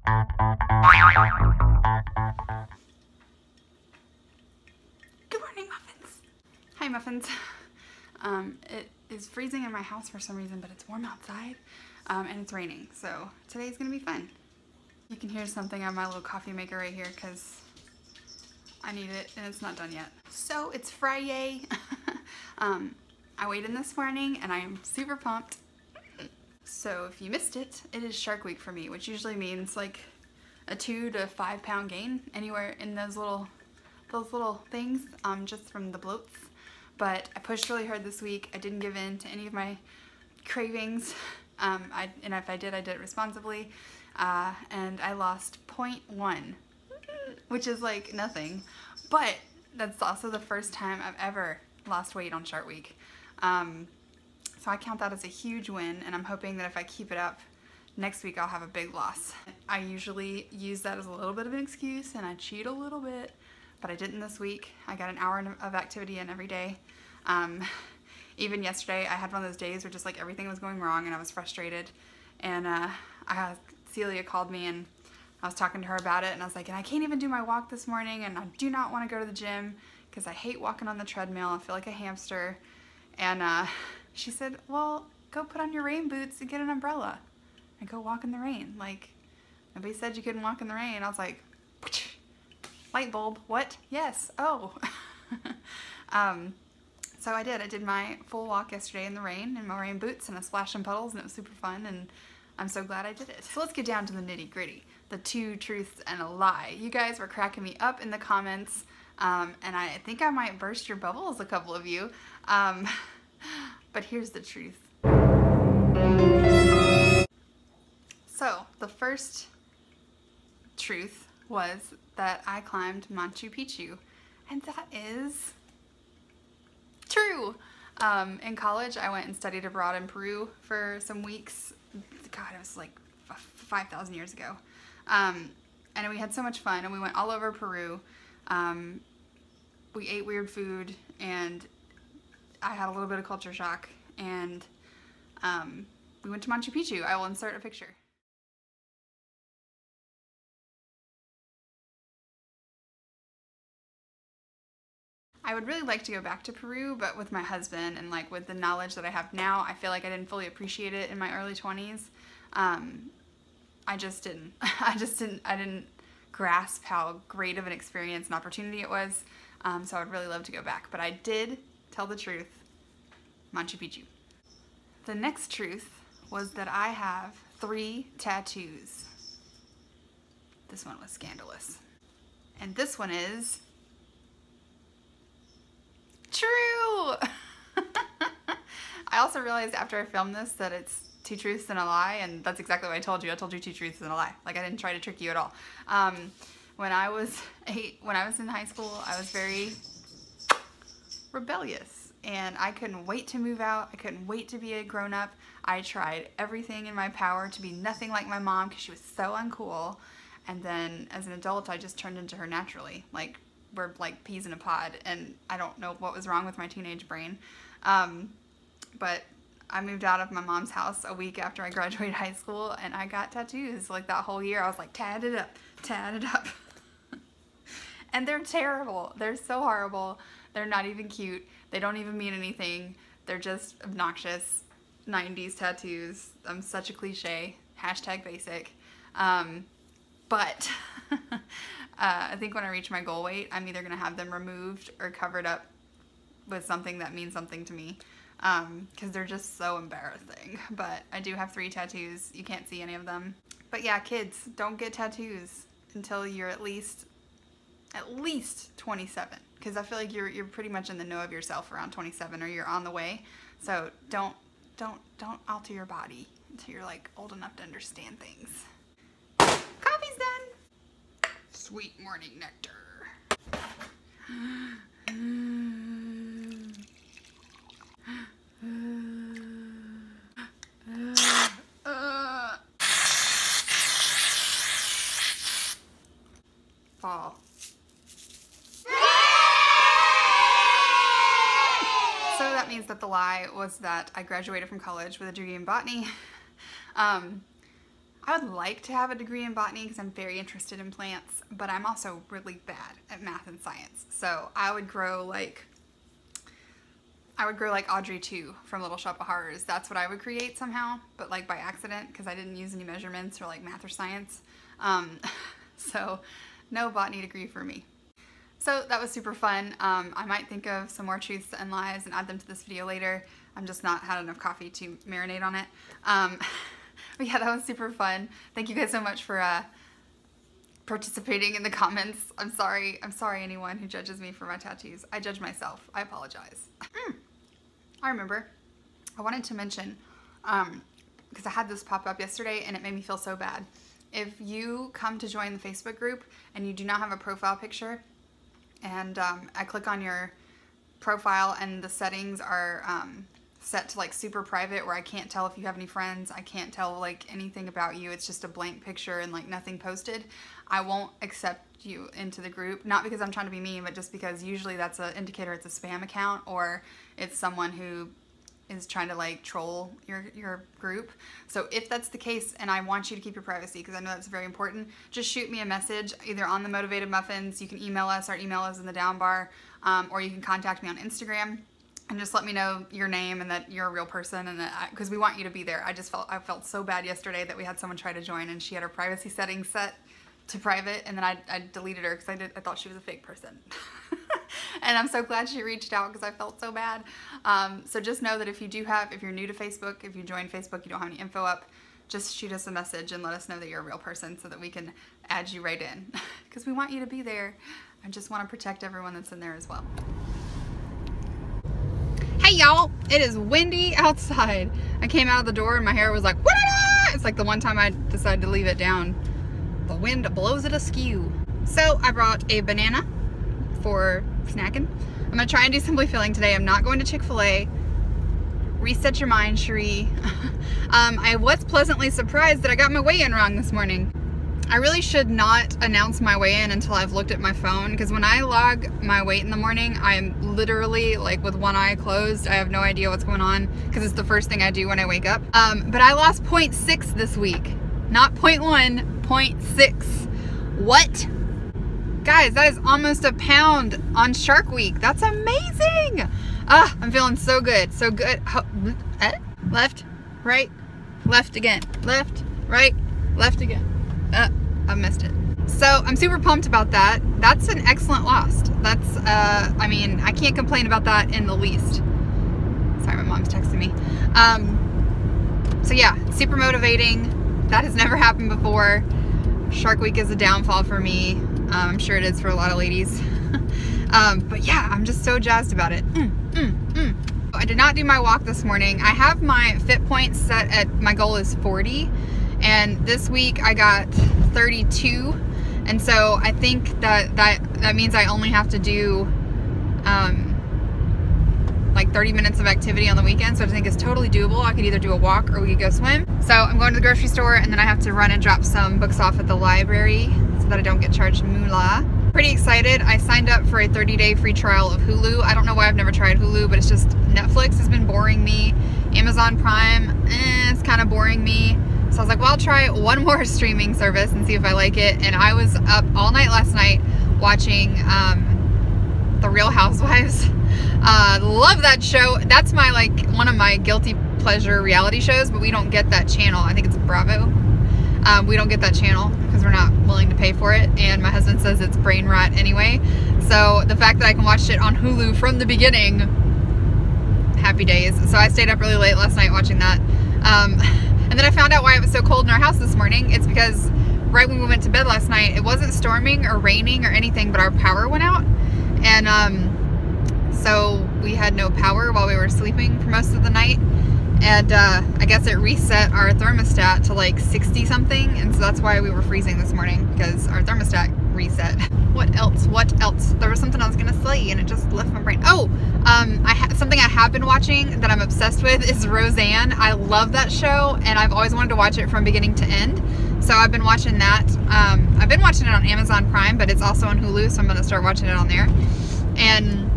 Good morning, muffins. Hi, muffins. It is freezing in my house for some reason, but it's warm outside, and it's raining, so today's gonna be fun. You can hear something on my little coffee maker right here because I need it and it's not done yet. So it's Friday. I weighed in this morning and I am super pumped. So if you missed it, it is Shark Week for me, which usually means like a 2 to 5 pound gain anywhere in those little things, just from the bloats. But I pushed really hard this week. I didn't give in to any of my cravings, and if I did it responsibly, and I lost 0.1, which is like nothing, but that's also the first time I've ever lost weight on Shark Week. So I count that as a huge win, and I'm hoping that if I keep it up, next week I'll have a big loss. I usually use that as a little bit of an excuse and I cheat a little bit, but I didn't this week. I got an hour of activity in every day. Even yesterday I had one of those days where just like everything was going wrong and I was frustrated, and Celia called me and I was talking to her about it, and I was like, and I can't even do my walk this morning, and I do not want to go to the gym because I hate walking on the treadmill. I feel like a hamster. And she said, well, go put on your rain boots and get an umbrella and go walk in the rain. Like, nobody said you couldn't walk in the rain. I was like, light bulb, what? Yes, oh. So I did. I did my full walk yesterday in the rain in my rain boots and a splash and puddles, and it was super fun, and I'm so glad I did it. So let's get down to the nitty gritty, the 2 truths and a lie. You guys were cracking me up in the comments, and I think I might burst your bubbles, a couple of you. But here's the truth. So the first truth was that I climbed Machu Picchu, and that is true. In college, I went and studied abroad in Peru for some weeks. God, it was like 5,000 years ago. And we had so much fun, and we went all over Peru. We ate weird food, and I had a little bit of culture shock, and we went to Machu Picchu. I will insert a picture. I would really like to go back to Peru, but with my husband and like with the knowledge that I have now, I feel like I didn't fully appreciate it in my early 20s. I just didn't. I didn't grasp how great of an experience and opportunity it was. So I would really love to go back, but I did tell the truth. Machu Picchu. The next truth was that I have 3 tattoos. This one was scandalous. And this one is true! I also realized after I filmed this that it's 2 truths and a lie, and that's exactly what I told you. I told you 2 truths and a lie. Like, I didn't try to trick you at all. When I was in high school, I was very rebellious, and I couldn't wait to move out. I couldn't wait to be a grown-up. I tried everything in my power to be nothing like my mom because she was so uncool. And then as an adult, I just turned into her naturally. Like, we're like peas in a pod, and I don't know what was wrong with my teenage brain. But I moved out of my mom's house a week after I graduated high school, and I got tattoos. Like, that whole year I was like, tat it up, tat it up. And they're terrible. They're so horrible. They're not even cute. They don't even mean anything. They're just obnoxious 90s tattoos. I'm such a cliche. Hashtag basic. But I think when I reach my goal weight, I'm either going to have them removed or covered up with something that means something to me. Because they're just so embarrassing. But I do have 3 tattoos. You can't see any of them. But yeah, kids, don't get tattoos until you're at least 27, because I feel like you're pretty much in the know of yourself around 27, or you're on the way. So don't alter your body until you're like old enough to understand things. Coffee's done. Sweet morning nectar. Fall. So that means that the lie was that I graduated from college with a degree in botany. I would like to have a degree in botany because I'm very interested in plants, but I'm also really bad at math and science. So I would grow like Audrey 2 from Little Shop of Horrors. That's what I would create somehow, but like by accident because I didn't use any measurements or like math or science. So no botany degree for me. So that was super fun. I might think of some more truths and lies and add them to this video later. I'm just not had enough coffee to marinate on it. But yeah, that was super fun. Thank you guys so much for participating in the comments. I'm sorry anyone who judges me for my tattoos. I judge myself. I apologize. I remember. I wanted to mention, because I had this pop up yesterday and it made me feel so bad. If you come to join the Facebook group and you do not have a profile picture, and I click on your profile and the settings are set to like super private where I can't tell if you have any friends, I can't tell like anything about you, it's just a blank picture and like nothing posted, I won't accept you into the group. Not because I'm trying to be mean, but just because usually that's an indicator it's a spam account or it's someone who is trying to like troll your group. So if that's the case and I want you to keep your privacy because I know that's very important, just shoot me a message either on the Motivated Muffins, you can email us, our email is in the down bar, or you can contact me on Instagram and just let me know your name and that you're a real person, and that because we want you to be there. I felt so bad yesterday that we had someone try to join and she had her privacy settings set to private, and then I deleted her because I thought she was a fake person. And I'm so glad she reached out because I felt so bad. So just know that if you're new to Facebook, if you join Facebook, you don't have any info up, just shoot us a message and let us know that you're a real person so that we can add you right in because we want you to be there. I just want to protect everyone that's in there as well. Hey y'all, it is windy outside. I came out of the door and my hair was like, wah-da-da! It's like the one time I decided to leave it down. The wind blows it askew. So I brought a banana for snacking. I'm gonna try and do Simply Filling today. I'm not going to Chick-fil-A. Reset your mind, Sharie. I was pleasantly surprised that I got my weigh-in wrong this morning. I really should not announce my weigh-in until I've looked at my phone, because when I log my weight in the morning, I am literally like with one eye closed. I have no idea what's going on because it's the first thing I do when I wake up. But I lost 0.6 this week. Not 0.1, 0.6. What? Guys, that is almost a pound on Shark Week. That's amazing. I'm feeling so good. So good. Left, right, left again. Left, right, left again. I missed it. So I'm super pumped about that. That's an excellent loss. That's, I mean, I can't complain about that in the least. Sorry, my mom's texting me. So yeah, super motivating. That has never happened before. Shark Week is a downfall for me. I'm sure it is for a lot of ladies. But yeah, I'm just so jazzed about it. I did not do my walk this morning. I have my fit points set at, my goal is 40. And this week I got 32. And so I think that means I only have to do like 30 minutes of activity on the weekend. So I think it's totally doable. I could either do a walk or we could go swim. So I'm going to the grocery store and then I have to run and drop some books off at the library so that I don't get charged moolah. Pretty excited. I signed up for a 30-day free trial of Hulu. I don't know why I've never tried Hulu, but it's just Netflix has been boring me. Amazon Prime, it's kind of boring me. So I was like, well, I'll try one more streaming service and see if I like it. And I was up all night last night watching The Real Housewives. Love that show. That's my, like, one of my guilty pleasure reality shows, but we don't get that channel. I think it's Bravo. We don't get that channel because we're not willing to pay for it. And my husband says it's brain rot anyway. So the fact that I can watch it on Hulu from the beginning, happy days. So I stayed up really late last night watching that. And then I found out why it was so cold in our house this morning. It's because right when we went to bed last night, it wasn't storming or raining or anything, but our power went out. And so we had no power while we were sleeping for most of the night. And I guess it reset our thermostat to like 60 something. And so that's why we were freezing this morning, because our thermostat reset. What else? What else? There was something I was going to say and it just left my brain. Oh, something I have been watching that I'm obsessed with is Roseanne. I love that show and I've always wanted to watch it from beginning to end. So I've been watching that. I've been watching it on Amazon Prime, but it's also on Hulu, so I'm going to start watching it on there. And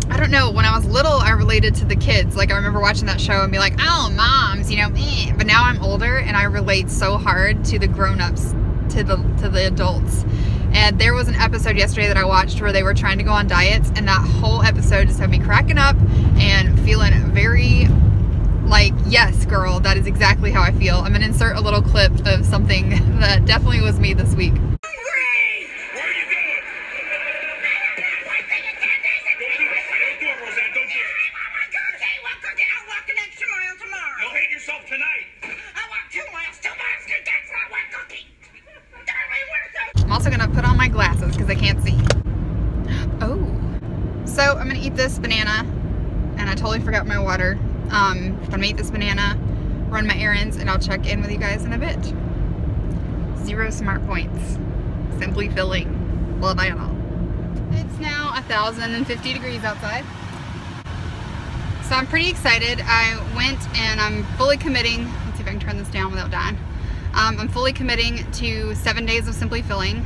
I don't know, when I was little, I related to the kids. Like, I remember watching that show and be like, oh, moms, you know, eh. But now I'm older and I relate so hard to the grown-ups, to the adults. And there was an episode yesterday that I watched where they were trying to go on diets, and that whole episode just had me cracking up and feeling very like, yes, girl, that is exactly how I feel. I'm gonna insert a little clip of something that definitely was me this week. I'm also gonna put on my glasses because I can't see. Oh, so I'm gonna eat this banana, and I totally forgot my water. I'm gonna eat this banana, run my errands, and I'll check in with you guys in a bit. 0 Smartpoints, simply filling, well, I don't know. It's now 1,050 degrees outside, so I'm pretty excited. I went and I'm fully committing. Let's see if I can turn this down without dying. I'm fully committing to 7 days of simply filling.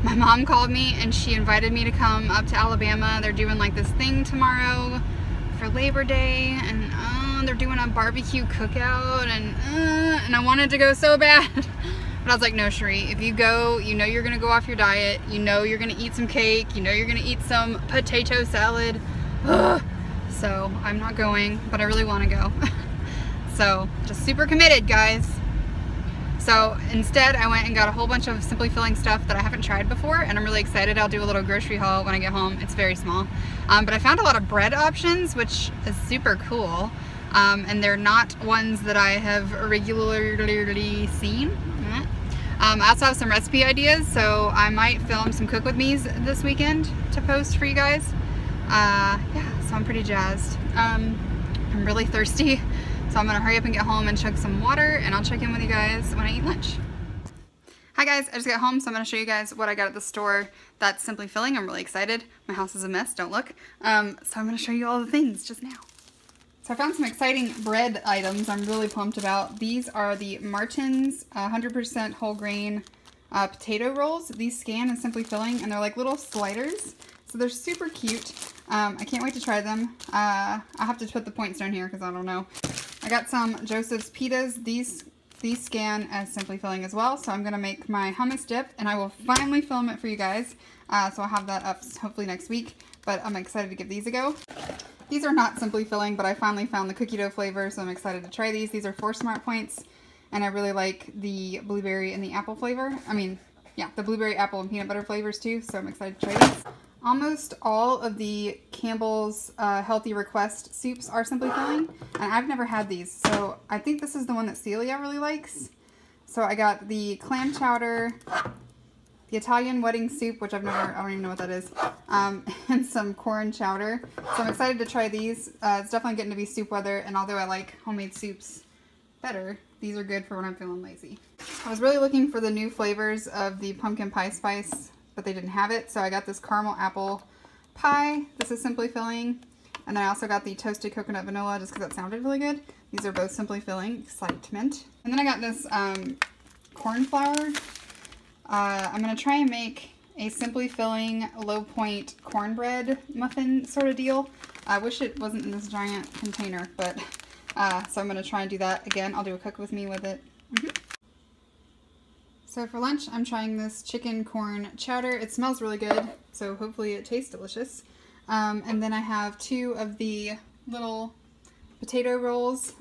My mom called me and she invited me to come up to Alabama. They're doing like this thing tomorrow for Labor Day, and they're doing a barbecue cookout, and I wanted to go so bad. But I was like, no, Sharie, if you go, you know you're gonna go off your diet, you know you're gonna eat some cake, you know you're gonna eat some potato salad. Ugh. So I'm not going, but I really want to go. So just super committed, guys. So instead, I went and got a whole bunch of simply filling stuff that I haven't tried before, and I'm really excited. I'll do a little grocery haul when I get home. It's very small. But I found a lot of bread options, which is super cool. And they're not ones that I have regularly seen. I also have some recipe ideas, so I might film some cook with me's this weekend to post for you guys. Yeah, so I'm pretty jazzed. I'm really thirsty. So I'm gonna hurry up and get home and chug some water, and I'll check in with you guys when I eat lunch. Hi guys, I just got home, so I'm gonna show you guys what I got at the store that's simply filling. I'm really excited. My house is a mess, don't look. So I'm gonna show you all the things just now. So I found some exciting bread items I'm really pumped about. These are the Martin's 100% whole grain potato rolls. These scan and simply filling, and they're like little sliders. So they're super cute. I can't wait to try them. I'll have to put the points down here because I don't know. I got some Joseph's pitas. These scan as simply filling as well. So I'm going to make my hummus dip, and I will finally film it for you guys. So I'll have that up hopefully next week, but I'm excited to give these a go. These are not simply filling, but I finally found the cookie dough flavor, so I'm excited to try these. These are 4 Smartpoints, and I really like the blueberry and the apple flavor. I mean, yeah, the blueberry, apple, and peanut butter flavors too, so I'm excited to try these. Almost all of the Campbell's Healthy Request soups are simply filling, and I've never had these, so I think this is the one that Celia really likes. So I got the clam chowder, the Italian wedding soup, which I don't even know what that is, and some corn chowder. So I'm excited to try these. It's definitely getting to be soup weather, and although I like homemade soups better, these are good for when I'm feeling lazy. I was really looking for the new flavors of the pumpkin pie spice, but they didn't have it, so I got this caramel apple pie. This is simply filling. And then I also got the toasted coconut vanilla just because that sounded really good. These are both simply filling. Excitement. And then I got this corn flour. I'm going to try and make a simply filling low point cornbread muffin sort of deal. I wish it wasn't in this giant container, but so I'm going to try and do that again. I'll do a cook with me with it. So for lunch, I'm trying this chicken corn chowder. It smells really good, so hopefully it tastes delicious. And then I have 2 of the little potato rolls.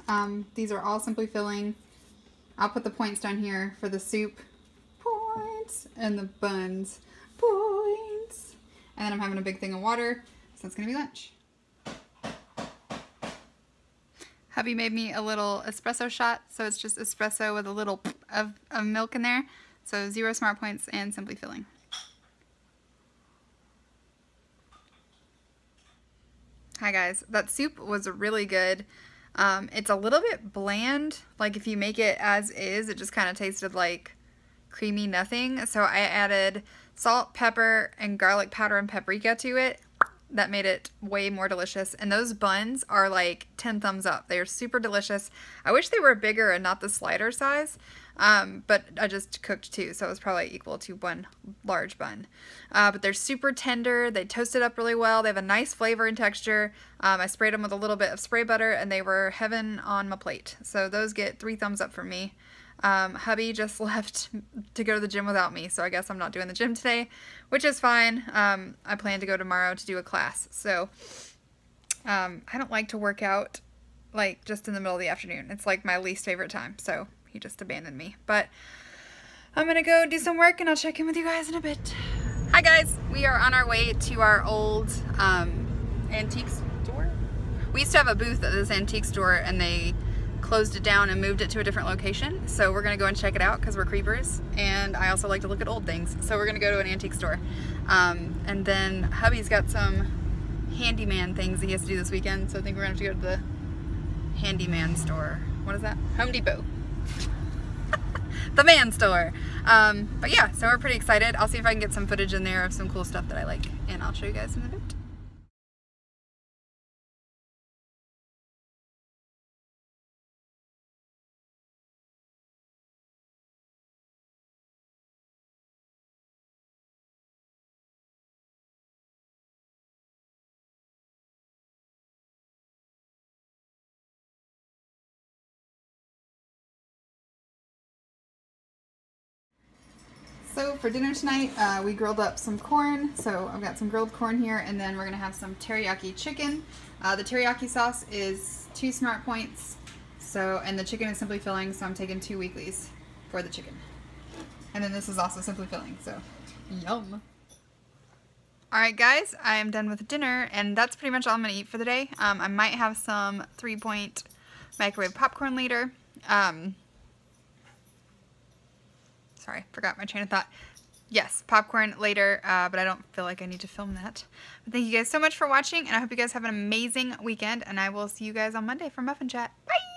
These are all simply filling. I'll put the points down here for the soup. Points. And the buns. Points. And then I'm having a big thing of water, so it's going to be lunch. Hubby made me a little espresso shot, so it's just espresso with a little of milk in there. So 0 Smartpoints and simply filling. Hi guys, that soup was really good. It's a little bit bland. Like if you make it as is, it just kind of tasted like creamy nothing. So I added salt, pepper, and garlic powder and paprika to it. That made it way more delicious. And those buns are like 10 thumbs up. They are super delicious. I wish they were bigger and not the slider size. but I just cooked 2, so it was probably equal to 1 large bun. But they're super tender. They toasted up really well. They have a nice flavor and texture. I sprayed them with a little bit of spray butter, and they were heaven on my plate. So those get 3 thumbs up from me. Hubby just left to go to the gym without me, so I guess I'm not doing the gym today, which is fine. I plan to go tomorrow to do a class, so I don't like to work out like just in the middle of the afternoon. It's like my least favorite time, so he just abandoned me. But I'm gonna go do some work and I'll check in with you guys in a bit. Hi guys, we are on our way to our old antique store. We used to have a booth at this antique store and they closed it down and moved it to a different location, so we're gonna go and check it out because we're creepers, and I also like to look at old things, so we're gonna go to an antique store. And then hubby's got some handyman things he has to do this weekend, so I think we're gonna have to go to the handyman store. What is that? Home Depot. The man store. But yeah, so we're pretty excited. I'll see if I can get some footage in there of some cool stuff that I like, and I'll show you guys in a bit. So for dinner tonight, we grilled up some corn. So I've got some grilled corn here, and then we're gonna have some teriyaki chicken. The teriyaki sauce is 2 Smartpoints. So, and the chicken is simply filling, so I'm taking 2 weeklies for the chicken. And then this is also simply filling, so yum. Alright guys, I am done with dinner, and that's pretty much all I'm gonna eat for the day. I might have some 3-point microwave popcorn later. Sorry, forgot my train of thought. Yes, popcorn later, but I don't feel like I need to film that. But thank you guys so much for watching, and I hope you guys have an amazing weekend, and I will see you guys on Monday for Muffin Chat. Bye!